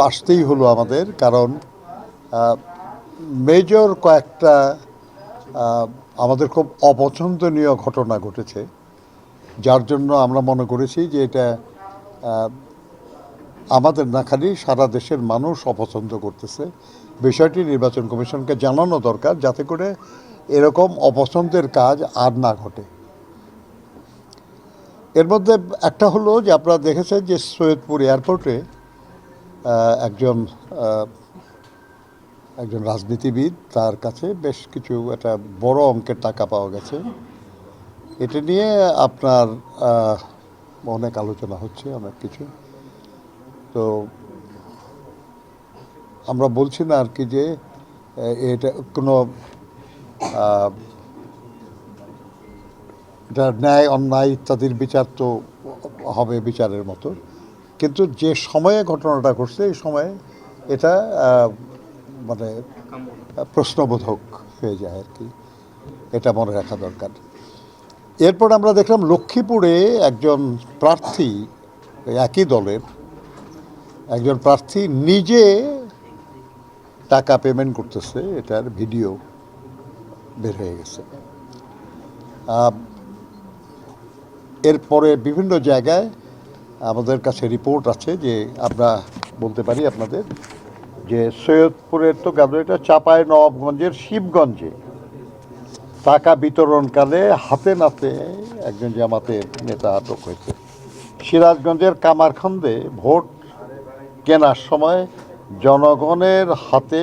আসতেই হলো আমাদের, কারণ মেজর কয়েকটা আমাদের খুব অপছন্দনীয় ঘটনা ঘটেছে, যার জন্য আমরা মনে করেছি যে এটা আমাদের না খালি সারা দেশের মানুষ অপছন্দ করতেছে। বিষয়টি নির্বাচন কমিশনকে জানানো দরকার, যাতে করে এরকম অপছন্দের কাজ আর না ঘটে। এর মধ্যে একটা হলো যে আপনারা দেখেছেন যে সৈয়দপুর এয়ারপোর্টে একজন একজন রাজনীতিবিদ, তার কাছে বেশ কিছু একটা বড় অঙ্কের টাকা পাওয়া গেছে। এটা নিয়ে আপনার অনেক আলোচনা হচ্ছে, অনেক কিছু। তো আমরা বলছি না আর কি যে এটা কোনো এটা ন্যায় অন্যায় ইত্যাদির বিচার তো হবে বিচারের মতো, কিন্তু যে সময়ে ঘটনাটা ঘটছে এই সময়ে এটা মানে প্রশ্নবোধক হয়ে যায় আর কি। এটা মনে রাখা দরকার। এরপর আমরা দেখলাম লক্ষ্মীপুরে একজন প্রার্থী, একই দলের একজন প্রার্থী নিজে টাকা পেমেন্ট করতেছে, এটার ভিডিও বের হয়ে গেছে। এরপরে বিভিন্ন জায়গায় আমাদের কাছে রিপোর্ট আছে, যে আমরা বলতে পারি আপনাদের যে সৈয়দপুরের তো গেল, এটা চাঁপাইনবাবগঞ্জের শিবগঞ্জে টাকা বিতরণকালে হাতে নাতে একজন জামাতের নেতা আটক হয়েছে। সিরাজগঞ্জের কামারখন্দে ভোট কেনার সময় জনগণের হাতে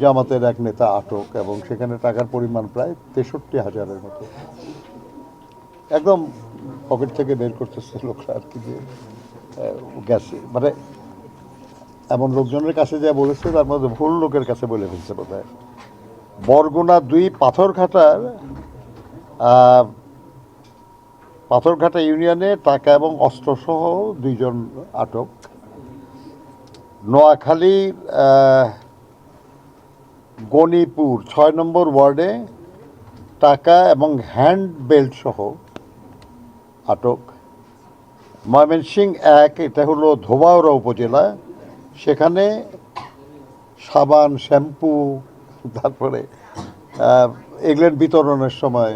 জামাতের এক নেতা আটক, এবং সেখানে টাকার পরিমাণ প্রায় 63,000-এর মতো। একদম পকেট থেকে বের করতেছে লোকরা আর কি, যে গেছে মানে এমন লোকজনের কাছে যা বলেছে তার মধ্যে ভুল লোকের কাছে বলে ফেলছে বোধ হয়। বরগুনা 2 পাথরঘাটা ইউনিয়নে টাকা এবং অস্ত্রসহ 2 জন আটক। নোয়াখালী গণিপুর 6 নম্বর ওয়ার্ডে টাকা এবং হ্যান্ড বেল্ট সহ আটক। ময়মনসিংহ 1, এটা হলো ধোবাউড়া উপজেলা, সেখানে সাবান, শ্যাম্পু, তারপরে এগুলোর বিতরণের সময়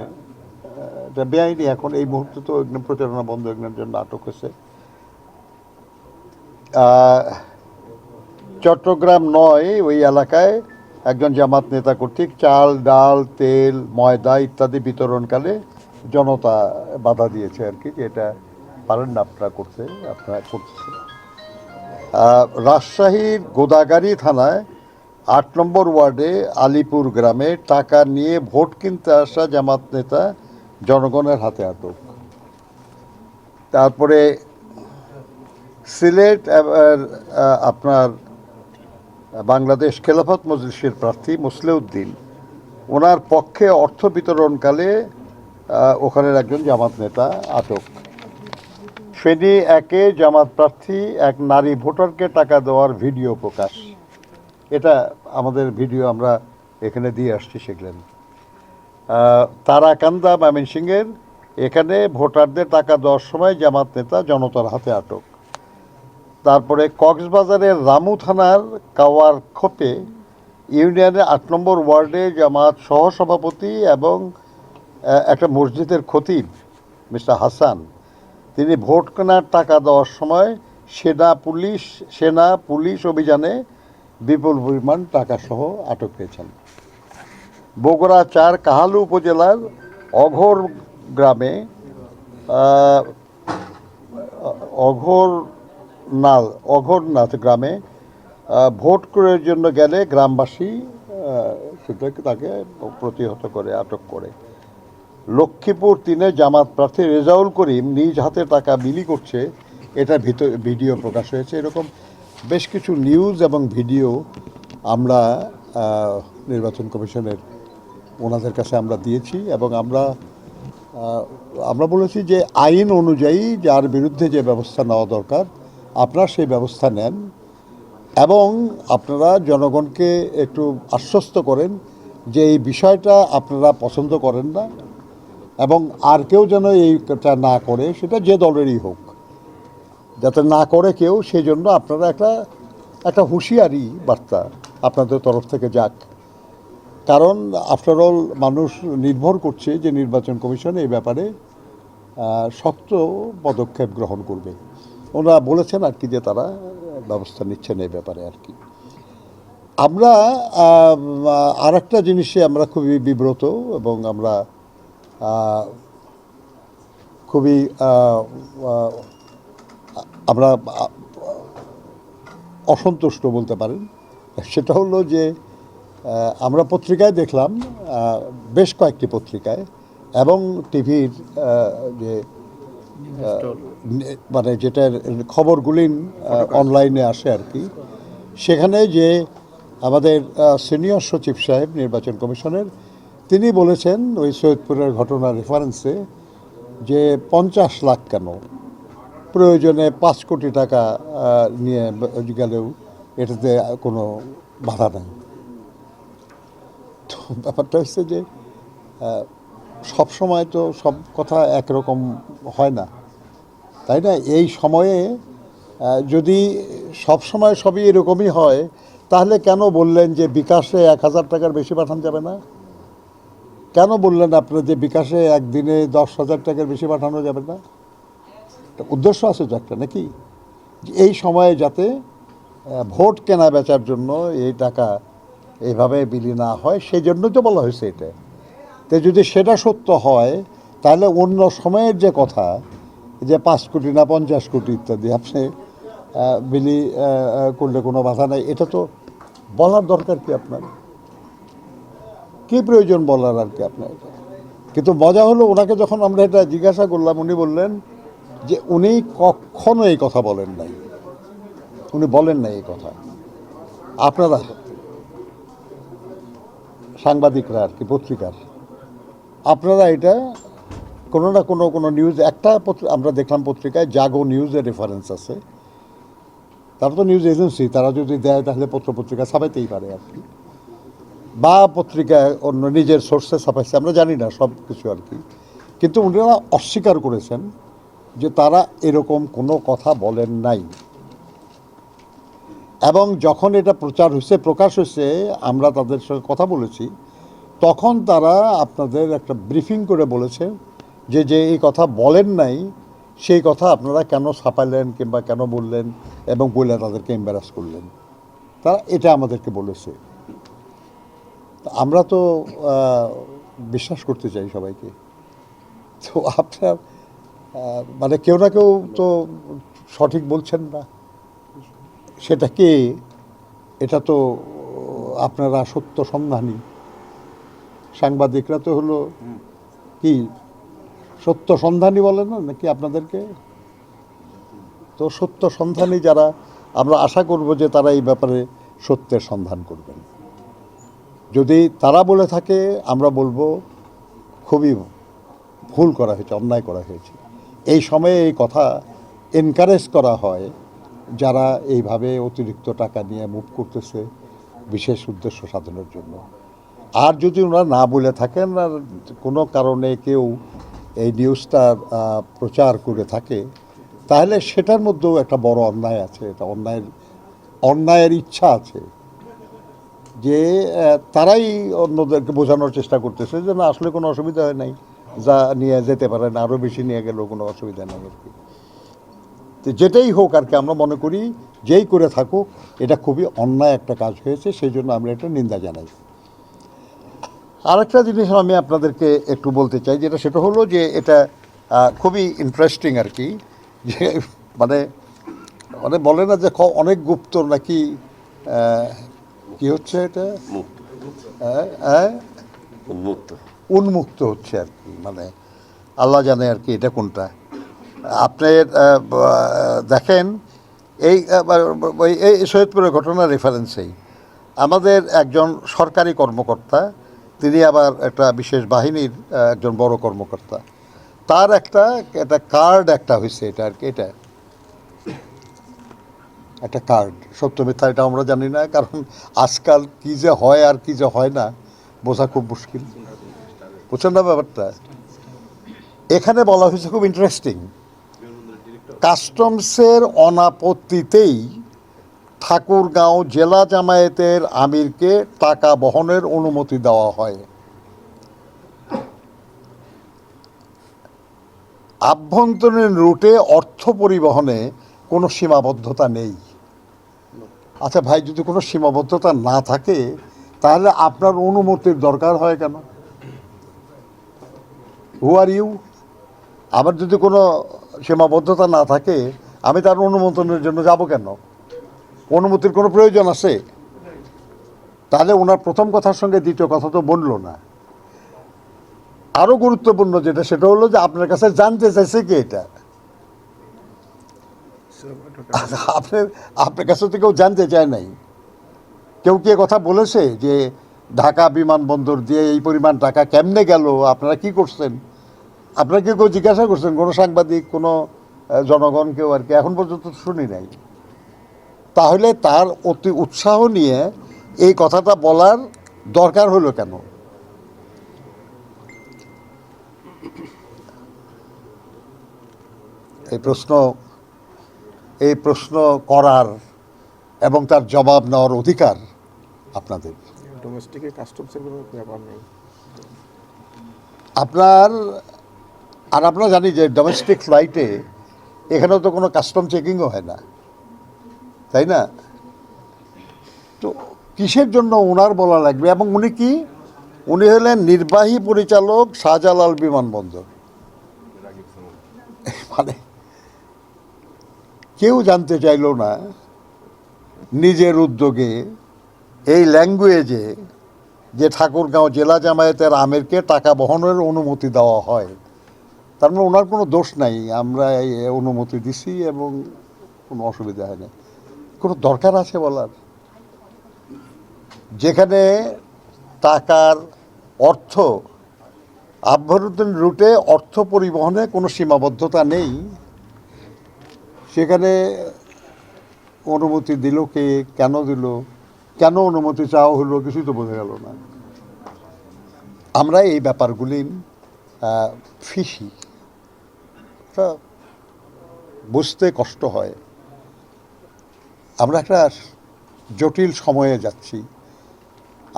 এটা বেআইনি, এখন এই মুহূর্তে তো এগুলো প্রচারণা বন্ধ, এগুলোর জন্য আটক হয়েছে। চট্টগ্রাম 9, ওই এলাকায় একজন জামাত নেতা কর্তৃক চাল, ডাল, তেল, ময়দা ইত্যাদি বিতরণকালে জনতা বাধা দিয়েছে আর কি, যে এটা পারেন না আপনারা করতে, আপনারা করতেছেন। রাজশাহীর গোদাগাড়ী থানায় 8 নম্বর ওয়ার্ডে আলিপুর গ্রামে টাকা নিয়ে ভোট কিনতে আসা জামাত নেতা জনগণের হাতে আটক। তারপরে সিলেট আপনার বাংলাদেশ খেলাফত মজলিসের প্রার্থী মুসলেউদ্দিন, ওনার পক্ষে অর্থ বিতরণকালে ওখানের একজন জামাত নেতা আটক। ফেনী 1-এ জামাত প্রার্থী এক নারী ভোটারকে টাকা দেওয়ার ভিডিও প্রকাশ, এটা আমাদের ভিডিও আমরা এখানে দিয়ে আসছি সেগুলেন। তারাকান্দা ময়মনসিংহের, এখানে ভোটারদের টাকা দেওয়ার সময় জামাত নেতা জনতার হাতে আটক। তারপরে কক্সবাজারের রামু থানার কাওয়ার খোপে ইউনিয়নের 8 নম্বর ওয়ার্ডে জামাত সহসভাপতি এবং একটা মসজিদের খতিব মিস্টার হাসান, তিনি ভোট কেনার টাকা দেওয়ার সময় সেনা পুলিশ অভিযানে বিপুল পরিমাণ টাকাসহ আটক হয়েছেন। বগুড়া 4 কাহালু উপজেলার অঘরনাথ গ্রামে ভোট করার জন্য গেলে গ্রামবাসী তাকে প্রতিহত করে, আটক করে। লক্ষ্মীপুর 3-এ জামাত প্রার্থী রেজাউল করিম নিজ হাতে টাকা বিলি করছে, এটা ভিডিও প্রকাশ হয়েছে। এরকম বেশ কিছু নিউজ এবং ভিডিও আমরা নির্বাচন কমিশনের ওনাদের কাছে আমরা দিয়েছি, এবং আমরা বলেছি যে আইন অনুযায়ী যার বিরুদ্ধে যে ব্যবস্থা নেওয়া দরকার আপনারা সেই ব্যবস্থা নেন, এবং আপনারা জনগণকে একটু আশ্বস্ত করেন যে এই বিষয়টা আপনারা পছন্দ করেন না, এবং আর কেউ যেন এইটা না করে, সেটা যে দলেরই হোক, যাতে না করে কেউ, সেই জন্য আপনারা একটা একটা হুঁশিয়ারি বার্তা আপনাদের তরফ থেকে যাক, কারণ আফটার অল মানুষ নির্ভর করছে যে নির্বাচন কমিশন এই ব্যাপারে শক্ত পদক্ষেপ গ্রহণ করবে। ওনারা বলেছেন আর কি যে তারা ব্যবস্থা নিচ্ছেন এই ব্যাপারে আর কি। আমরা আর একটা জিনিসে আমরা খুবই বিব্রত এবং আমরা খুবই আমরা অসন্তুষ্ট বলতে পারেন। সেটা হলো যে আমরা পত্রিকায় দেখলাম, বেশ কয়েকটি পত্রিকায় এবং টিভির যে মানে যেটার খবরগুলি অনলাইনে আসে আর কি, সেখানে যে আমাদের সিনিয়র সচিব সাহেব নির্বাচন কমিশনের তিনি বলেছেন ওই সৈয়দপুরের ঘটনার রেফারেন্সে যে 50 লাখ কেন, প্রয়োজনে 5 কোটি টাকা নিয়ে গেলেও এটাতে কোনো বাধা নেই। তো ব্যাপারটা হচ্ছে যে সব সময় তো সব কথা একরকম হয় না, তাই না? এই সময়ে যদি সব সময় সবই এরকমই হয়, তাহলে কেন বললেন যে বিকাশে 1000 টাকার বেশি পাঠানো যাবে না? কেন বললেন আপনার যে বিকাশে একদিনে 10,000 টাকার বেশি পাঠানো যাবে না? উদ্দেশ্য আছে তো একটা, নাকি? এই সময়ে যাতে ভোট কেনা বেচার জন্য এই টাকা এইভাবে বিলি না হয়, সেই জন্যই তো বলা হয়েছে এটা। তো যদি সেটা সত্য হয়, তাহলে অন্য সময়ের যে কথা যে 5 কোটি না 50 কোটি ইত্যাদি আপনি বিলি করলে কোনো বাধা নাই, এটা তো বলার দরকার কি আপনার? কী প্রয়োজন বলার আর কি আপনার? কিন্তু মজা হলো, ওনাকে যখন আমরা এটা জিজ্ঞাসা করলাম, উনি বললেন যে উনি কখনো এই কথা বলেন নাই, উনি বলেন নাই এই কথা। আপনারা সাংবাদিকরা আর কি, পত্রিকার, আপনারা এটা কোনো না কোনো নিউজ, একটা আমরা দেখলাম পত্রিকায় জাগো নিউজের রেফারেন্স আছে, তারা তো নিউজ এজেন্সি, তারা যদি দেয় তাহলে পত্রিকা ছাপাইতেই পারে আর কি, বা পত্রিকায় অন্য নিজের সোর্সে ছাপাইছে, আমরা জানি না সব কিছু আর কি। কিন্তু উনারা অস্বীকার করেছেন যে তারা এরকম কোনো কথা বলেন নাই। এবং যখন এটা প্রচার হয়েছে, প্রকাশ হয়েছে, আমরা তাদের সঙ্গে কথা বলেছি, তখন তারা আপনাদের একটা ব্রিফিং করে বলেছে যে যে এই কথা বলেন নাই সেই কথা আপনারা কেন ছাপাইলেন কিংবা কেন বললেন এবং বলে তাদেরকে এম্বারাস করলেন, তারা এটা আমাদেরকে বলেছে। আমরা তো বিশ্বাস করতে চাই সবাইকে। তো আপনার মানে কেউ না কেউ তো সঠিক বলছেন না, সেটা কে? এটা তো আপনারা সত্য সন্ধানী সাংবাদিকরা তো হলো কি সত্য সন্ধানী বলে না নাকি আপনাদেরকে? তো সত্য সন্ধানী যারা, আমরা আশা করব যে তারা এই ব্যাপারে সত্যের সন্ধান করবেন। যদি তারা বলে থাকে, আমরা বলবো খুবই ভুল করা হয়েছে, অন্যায় করা হয়েছে। এই সময়ে এই কথা এনকারেজ করা হয় যারা এইভাবে অতিরিক্ত টাকা নিয়ে মুভ করতেছে বিশেষ উদ্দেশ্য সাধনের জন্য। আর যদি ওনারা না বলে থাকেন, আর কোনো কারণে কেউ এই নিউজটা প্রচার করে থাকে, তাহলে সেটার মধ্যেও একটা বড় অন্যায় আছে। এটা অন্যায়ের ইচ্ছা আছে যে তারাই অন্যদেরকে বোঝানোর চেষ্টা করতেছে যে না, আসলে কোনো অসুবিধা হয় নাই, যা নিয়ে যেতে পারেন, আরও বেশি নিয়ে গেলেও কোনো অসুবিধা নেই আর কি। তো যেটাই হোক আর কি, আমরা মনে করি যেই করে থাকুক এটা খুবই অন্যায় একটা কাজ হয়েছে, সেই জন্য আমরা এটা নিন্দা জানাই। আরেকটা জিনিস আমি আপনাদেরকে একটু বলতে চাই, যেটা সেটা হলো যে এটা খুবই ইন্টারেস্টিং আর কি, যে মানে মানে বলে না যে অনেক গুপ্ত নাকি কি হচ্ছে এটা উন্মুক্ত হচ্ছে আর কি, মানে আল্লাহ জানে আর কি এটা কোনটা। আপনি দেখেন এই সৈয়দপুরের ঘটনার রেফারেন্সেই আমাদের একজন সরকারি কর্মকর্তা, তিনি আবার একটা বিশেষ বাহিনীর একজন বড় কর্মকর্তা, তার একটা কার্ড একটা হয়েছে, এটা আর কি, এটা একটা কার্ড, সত্য মিথ্যা এটা আমরা জানি না, কারণ আজকাল কী যে হয় আর কী যে হয় না বোঝা খুব মুশকিল, বুঝছেন না ব্যাপারটা? এখানে বলা হয়েছে খুব ইন্টারেস্টিং, কাস্টমসের অনাপত্তিতেই ঠাকুরগাঁও জেলা জামায়াতের আমিরকে টাকা বহনের অনুমতি দেওয়া হয়। আভ্যন্তরীণ রুটে অর্থ পরিবহনে কোনো সীমাবদ্ধতা নেই। আচ্ছা ভাই, যদি কোনো সীমাবদ্ধতা না থাকে তাহলে আপনার অনুমতির দরকার হয় কেন? হু আর ইউ? আমার যদি কোনো সীমাবদ্ধতা না থাকে আমি তার অনুমোদনের জন্য যাব কেন? অনুমতির কোনো প্রয়োজন আছে? তাহলে ওনার প্রথম কথার সঙ্গে দ্বিতীয় কথা তো বলল না। আরও গুরুত্বপূর্ণ যেটা, সেটা হলো যে আপনার কাছে জানতে চাইছে কি এটা? আপনার কাছে তো কেউ জানতে চায় নাই। কেউ কি কথা বলেছে যে ঢাকা বিমানবন্দর দিয়ে এই পরিমাণ টাকা কেমনে গেল, আপনারা কি করছেন? আপনারা কি কেউ জিজ্ঞাসা করছেন? কোনো সাংবাদিক, কোনো জনগণ, কেউ আর কি? এখন পর্যন্ত শুনি নাই। তাহলে তার অতি উৎসাহ নিয়ে এই কথাটা বলার দরকার হলো কেন? এই প্রশ্ন করার এবং তার জবাব নেওয়ার অধিকার আপনাদের। ডোমেস্টিকে কাস্টমসের কোনো ব্যাপার নেই আপনারা জানি যে ডোমেস্টিক ফ্লাইটে এখানেও তো কোনো কাস্টম চেকিংও হয় না, তাই না? তো কিসের জন্য ওনার বলা লাগবে? এবং উনি হলেন নির্বাহী পরিচালক শাহজালাল বিমানবন্দর। মানে কেউ জানতে চাইল না নিজের উদ্যোগে এই ল্যাঙ্গুয়েজে যে ঠাকুরগাঁও জেলা জামায়াতের আমিরকে টাকা বহনের অনুমতি দেওয়া হয়। তার মানে ওনার কোনো দোষ নাই, আমরা এই অনুমতি দিছি এবং কোনো অসুবিধা হয় না। কোনো দরকার আছে বলার? যেখানে টাকার অর্থ আভ্যন্তরীণ রুটে অর্থ পরিবহনে কোনো সীমাবদ্ধতা নেই, সেখানে অনুমতি দিল কে, কেন দিল, কেন অনুমতি চাওয়া হলো, কিছুই তো বোঝা গেল না। আমরা এই ব্যাপারগুলি ফিসি, বুঝতে কষ্ট হয়। আমরা একটা জটিল সময়ে যাচ্ছি।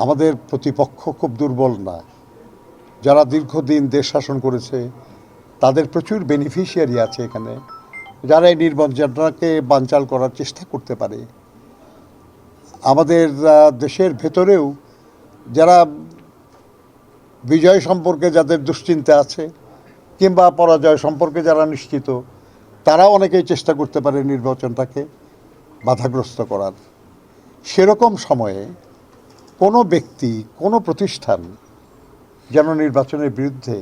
আমাদের প্রতিপক্ষ খুব দুর্বল না। যারা দীর্ঘদিন দেশ শাসন করেছে তাদের প্রচুর বেনিফিশিয়ারি আছে এখানে, যারা এই নির্বাচনটাকে বানচাল করার চেষ্টা করতে পারে। আমাদের দেশের ভেতরেও যারা বিজয় সম্পর্কে যাদের দুশ্চিন্তা আছে কিংবা পরাজয় সম্পর্কে যারা নিশ্চিত, তারাও অনেকেই চেষ্টা করতে পারে নির্বাচনটাকে বাধাগ্রস্ত করার। সেরকম সময়ে কোনো ব্যক্তি, কোনো প্রতিষ্ঠান যেন নির্বাচনের বিরুদ্ধে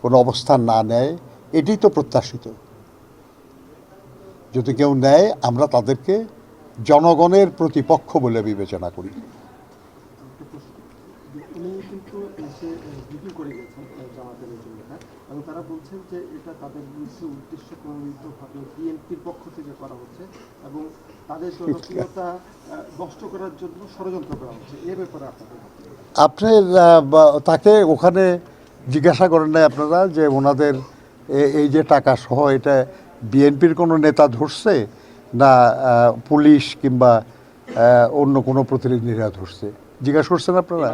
কোনো অবস্থান না নেয়, এটি তো প্রত্যাশিত। যদি কেউ নেয়, আমরা তাদেরকে জনগণের প্রতিপক্ষ বলে বিবেচনা করি। উনি কিন্তু এসে রিভিউ করে গেছেন জামাতের নেতা, এবং তারা বলছেন যে এটা তাদের বিরুদ্ধে উদ্দেশ্য প্রণোদিতভাবে বিএনপির পক্ষ থেকে করা হচ্ছে এবং তাদের জনপ্রিয়তা নষ্ট করার জন্য ষড়যন্ত্র করা হচ্ছে। এ ব্যাপারে আপনার তাকে ওখানে জিজ্ঞাসা করেন নাই আপনারা যে ওনাদের এই যে টাকা সহ এটা বিএনপির কোনো নেতা ধরছে না পুলিশ কিংবা অন্য কোনো প্রতিনিধিরা ধরছে? জিজ্ঞাসা করছেন আপনারা?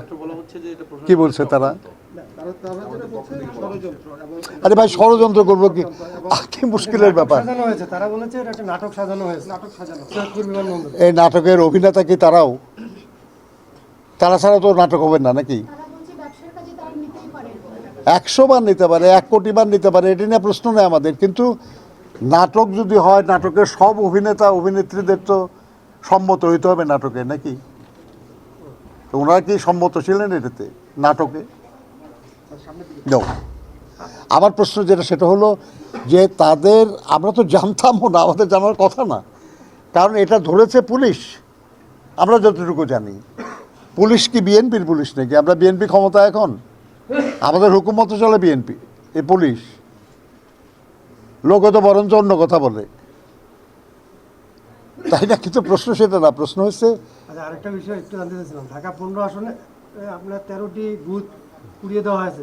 কি বলছে তারা? আরে ভাই, ষড়যন্ত্র করবো কি? কি মুশকিলের ব্যাপার। তারা বলেছে এটা একটা নাটক সাজানো হয়েছে। এই নাটকের অভিনেতা কি তারাও? তারা ছাড়া তো নাটক হবে না নাকি? 100 বার নিতে পারে, 1 কোটি বার নিতে পারে, এটি নিয়ে প্রশ্ন নেই আমাদের। কিন্তু নাটক যদি হয়, নাটকের সব অভিনেতা অভিনেত্রীদের তো সম্মত হইতে হবে নাটকে, নাকি? তো ওনারা কি সম্মত ছিলেন এটাতে, নাটকে? আমার প্রশ্ন যেটা, সেটা হলো যে তাদের, আমরা তো জানতামও না, আমাদের জানার কথা না, কারণ এটা ধরেছে পুলিশ। আমরা যতটুকু জানি, পুলিশ কি বিএনপির পুলিশ নাকি? আমরা বিএনপি ক্ষমতা এখন, আমাদের হুকুমত চলে বিএনপি, এই পুলিশ লোক তো বরঞ্চ অন্য কথা বলে, তাই না? কিন্তু প্রশ্ন সেটা না, প্রশ্ন হচ্ছে আরেকটা বিষয় একটু জানতে চাইছিলাম। ঢাকা 15 আসনে আপনার 13টি বুথ পুড়িয়ে দেওয়া হয়েছে।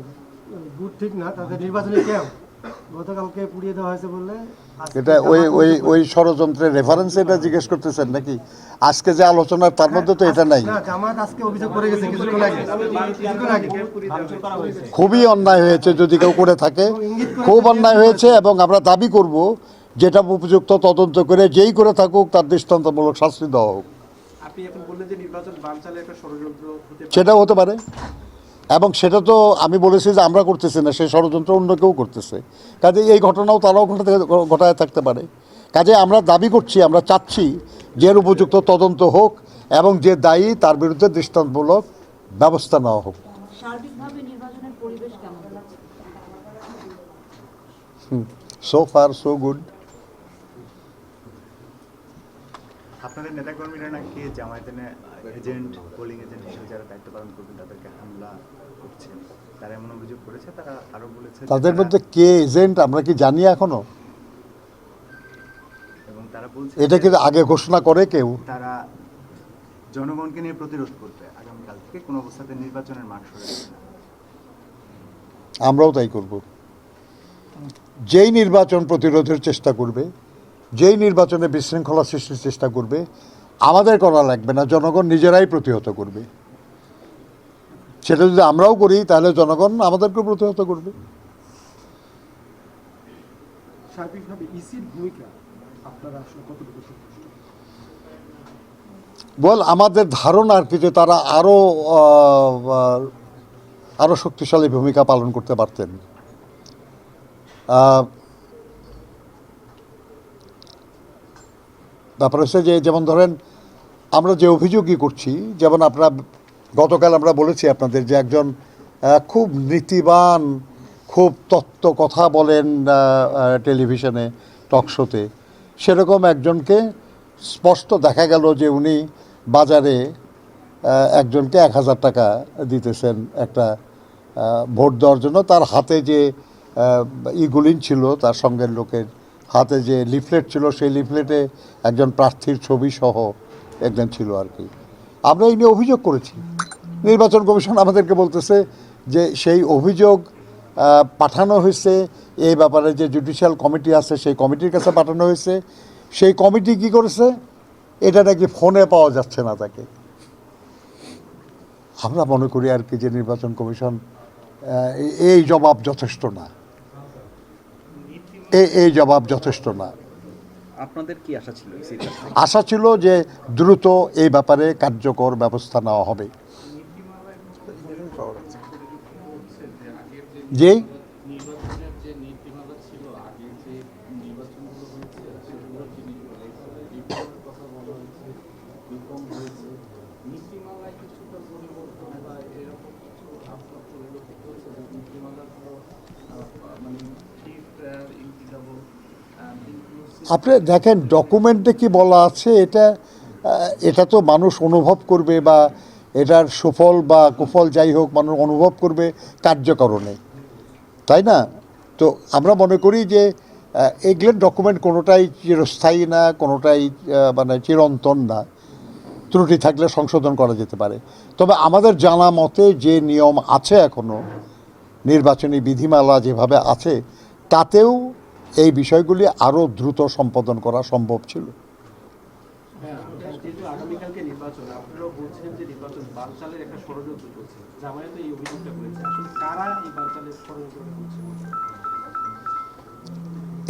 বুথ ঠিক না, তাদের নির্বাচনী ক্যাম্প গতকালকে পুড়িয়ে দেওয়া হয়েছে বললে এটা ওই ষড়যন্ত্রের রেফারেন্স এটা জিজ্ঞেস করতেছেন নাকি? আজকে যে আলোচনা তার মধ্যে তো এটা নাই। না, জামাত আজকে অভিযোগ করে গেছে কিছুক্ষণ আগে। খুবই অন্যায় হয়েছে যদি কেউ করে থাকে, খুব অন্যায় হয়েছে, এবং আমরা দাবি করব যেটা উপযুক্ত তদন্ত করে যেই করে থাকুক তার দৃষ্টান্তমূলক শাস্তি দেওয়া হোক। আপনি এখন বললেন যে নির্বাচন বানচালে একটা ষড়যন্ত্র হতে পারে। সেটাও হতে পারে, এবং সেটা তো আমি বলেছি যে আমরা করতেছি না, সেই ষড়যন্ত্র অন্য কেউ করতেছে। কাজে এই ঘটনাও তারাও ঘটায় থাকতে পারে। কাজে আমরা দাবি করছি, আমরা চাচ্ছি যে এর উপযুক্ত তদন্ত হোক এবং যে দায়ী তার বিরুদ্ধে দৃষ্টান্তমূলক ব্যবস্থা নেওয়া হোক। সার্বিকভাবে নির্বাচনের পরিবেশ কেমন লাগছে? So far so good. আপনাদের নেতাকর্মীরা নাকি জামায়াতের এজেন্ট, পোলিং এজেন্ট হিসেবে যারা দায়িত্ব পালন করবেন তাদেরকে হামলা করছে, তারা এমন অভিযোগ করেছে। তারা আরো বলেছে যে তাদের মধ্যে কে এজেন্ট আমরা কি জানি এখনো? এবং তারা বলছে এটা যে কিন্তু আগে ঘোষণা করে কেউ? তারা জনগণকে নিয়ে প্রতিরোধ করবে আগামীকাল থেকে, কোনো অবস্থাতে নির্বাচনের মাঠ সরে যাবে না। আমরাও তাই করব। যেই নির্বাচন প্রতিরোধের চেষ্টা করবে, যেই নির্বাচনে বিশৃঙ্খলা সৃষ্টির চেষ্টা করবে, আমাদের করা লাগবে না, জনগণ নিজেরাই প্রতিহত করবে। সেটা যদি আমরাও করি তাহলে জনগণ আমাদেরকে প্রতিহত করবে। সার্বিকভাবে ইসির ভূমিকা আপনারা আসলে কতটুকু সন্তুষ্ট? বল আমাদের ধারণা আর কি যে তারা আরো শক্তিশালী ভূমিকা পালন করতে পারতেন। ব্যাপার হচ্ছে যে যেমন ধরেন আমরা যে অভিযোগই করছি, যেমন আপনারা গতকাল আমরা বলেছি আপনাদের যে একজন খুব নীতিবান, খুব তত্ত্ব কথা বলেন টেলিভিশনে টক শোতে, সেরকম একজনকে স্পষ্ট দেখা গেল যে উনি বাজারে একজনকে 1000 টাকা দিতেছেন একটা ভোট দেওয়ার জন্য। তার হাতে যে ইগুলিন ছিল, তার সঙ্গের লোকের হাতে যে লিফলেট ছিল, সেই লিফলেটে একজন প্রার্থীর ছবি সহ একজন ছিল আর কি। আমরা এই নিয়ে অভিযোগ করেছি। নির্বাচন কমিশন আমাদেরকে বলতেছে যে সেই অভিযোগ পাঠানো হয়েছে, এই ব্যাপারে যে জুডিশিয়াল কমিটি আছে সেই কমিটির কাছে পাঠানো হয়েছে। সেই কমিটি কি করেছে? এটা নাকি ফোনে পাওয়া যাচ্ছে না তাকে। আমরা মনে করি আর কি যে নির্বাচন কমিশন এই জবাব যথেষ্ট না, এই জবাব যথেষ্ট না। আপনাদের কি আশা ছিল? আশা ছিল যে দ্রুত এই ব্যাপারে কার্যকর ব্যবস্থা নেওয়া হবে। যে নির্বাচনের যে নীতিমালা ছিল, আগে যে নির্বাচনগুলো হয়েছে সেগুলোর যে রিফর্মের কথা বলা হয়েছে, রিফর্ম হয়েছে, নীতিমালায় কিছুটা পরিবর্তন বা এরকম কিছু আপনার পরিলক্ষিত হচ্ছে যে নীতিমালাগুলো মানে ফ্রি ফেয়ার, ইকুইটেবল, ইনক্লুসিভ। আপনি দেখেন ডকুমেন্টে কি বলা আছে, এটা তো মানুষ অনুভব করবে, বা এটার সুফল বা কুফল যাই হোক মানুষ অনুভব করবে কার্যকরণে, তাই না? তো আমরা মনে করি যে এগুলোর ডকুমেন্ট কোনোটাই চিরস্থায়ী না, কোনোটাই মানে চিরন্তন না। ত্রুটি থাকলে সংশোধন করা যেতে পারে। তবে আমাদের জানা মতে যে নিয়ম আছে এখনও, নির্বাচনী বিধিমালা যেভাবে আছে, তাতেও এই বিষয়গুলি আরও দ্রুত সম্পাদন করা সম্ভব ছিল। যেহেতু আগামীকালকে নির্বাচন, আপনারাও বলছেন যে নির্বাচন বানচালের একটা ষড়যন্ত্র চলছে, জামায়াত এই অভিযোগটা করেছে। আসলে কারা এই বানচালের ষড়যন্ত্রটা করছে?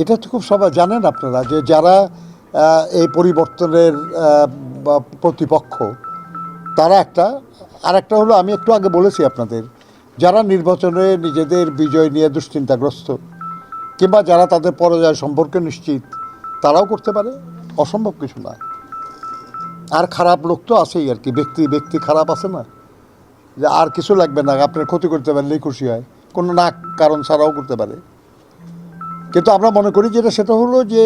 এটা তো খুব সবাই জানেন আপনারা, যে যারা এই পরিবর্তনের প্রতিপক্ষ তারা একটা, আর একটা হলো আমি একটু আগে বলেছি আপনাদের, যারা নির্বাচনে নিজেদের বিজয় নিয়ে দুশ্চিন্তাগ্রস্ত কিংবা যারা তাদের পরাজয় সম্পর্কে নিশ্চিত, তারাও করতে পারে, অসম্ভব কিছু না। আর খারাপ লোক তো আছেই আর কি, ব্যক্তি খারাপ আছে না, যে আর কিছু লাগবে না, আপনার ক্ষতি করতে পারলেই খুশি হয়, কোনো না কারণ ছাড়াও করতে পারে। কিন্তু আমরা মনে করি যেটা, সেটা হলো যে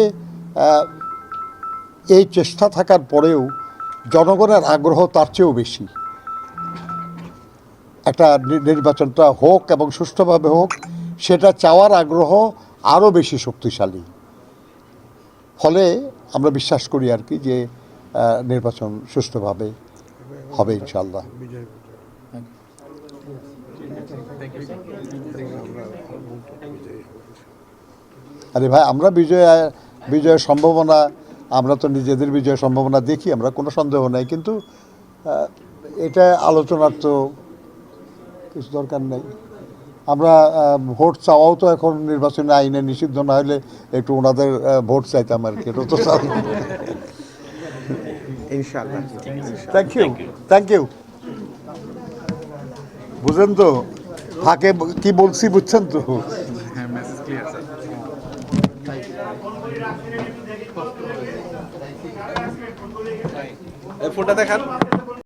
এই চেষ্টা থাকার পরেও জনগণের আগ্রহ তার চেয়েও বেশি। একটা নির্বাচনটা হোক এবং সুষ্ঠুভাবে হোক, সেটা চাওয়ার আগ্রহ আরও বেশি শক্তিশালী। ফলে আমরা বিশ্বাস করি আর কি যে নির্বাচন সুষ্ঠুভাবে হবে ইনশাআল্লাহ। বিজয় আরে ভাই আমরা বিজয়ের সম্ভাবনা, আমরা তো নিজেদের বিজয়ের সম্ভাবনা দেখি, আমরা কোনো সন্দেহ নাই, কিন্তু এটা আলোচনার তো কিছু দরকার নেই। আমরা ভোট চাওয়াও তো এখন নির্বাচনী আইনে নিষিদ্ধ, না হলে একটু ওনাদের ভোট চাইতাম আর কি, এটা তো ইনশাআল্লাহ। Thank you. বুঝেন তো ফাঁকে কি বলছি, বুঝছেন তো? হ্যাঁ, মেসেজ ক্লিয়ার স্যার। ফোনটা দেখান।